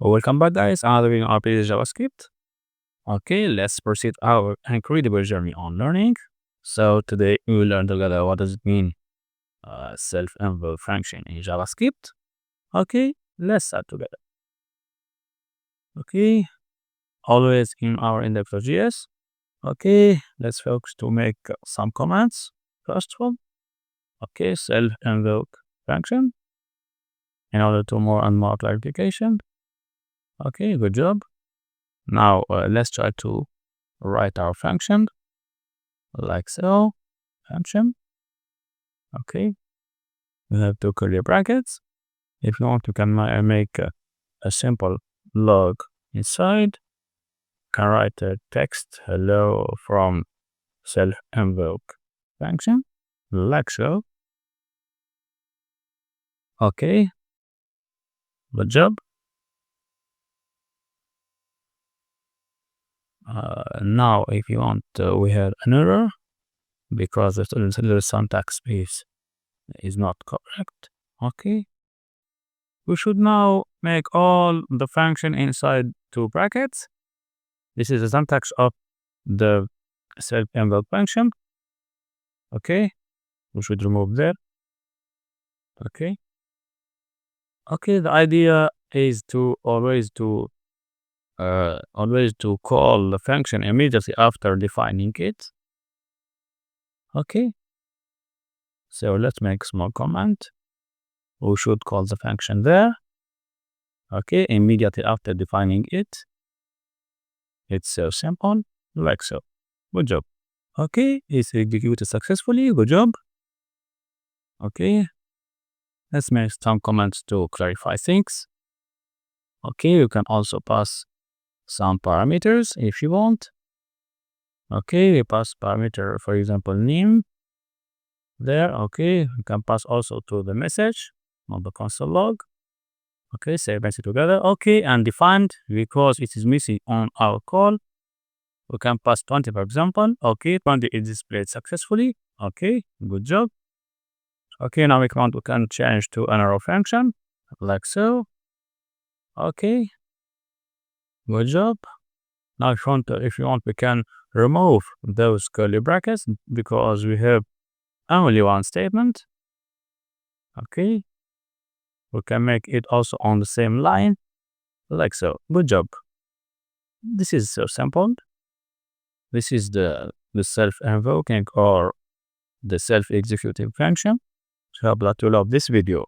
Welcome back, guys. Another video on our JavaScript. Okay, let's proceed our incredible journey on learning. So today we will learn together what does it mean self-invoked function in JavaScript. Okay, let's start together. Okay, always in our index.js. Okay, let's focus to make some comments. First one, okay, self-invoked function in order to more and more clarification. Okay, good job. Now let's try to write our function like so. Function. Okay, we have two curly brackets. If you want, you can make a simple log inside. You can write a text hello from self-invoke function like so. Okay, good job. Now, if you want, we have an error because the syntax is not correct. Okay, we should now make all the function inside two brackets. This is the syntax of the self-invoke function. Okay, we should remove that. Okay. Okay, the idea is to always to call the function immediately after defining it. Okay, so let's make small comment. We should call the function there. Okay, immediately after defining it. It's so simple, like so. Good job. Okay, it's executed successfully. Good job. Okay, let's make some comments to clarify things. Okay, you can also pass some parameters if you want. Okay, we pass parameter, for example, name there. Okay, you can pass also to the message on the console log. Okay, say message together. Okay, and defined because it is missing on our call. We can pass 20, for example. Okay, 20 is displayed successfully. Okay, good job. Okay, now we can change to an arrow function like so. Okay, good job. Now if you want, we can remove those curly brackets because we have only one statement. Okay, we can make it also on the same line like so. Good job. This is so simple. This is the self-invoking or the self-executing function. So I hope that you love this video.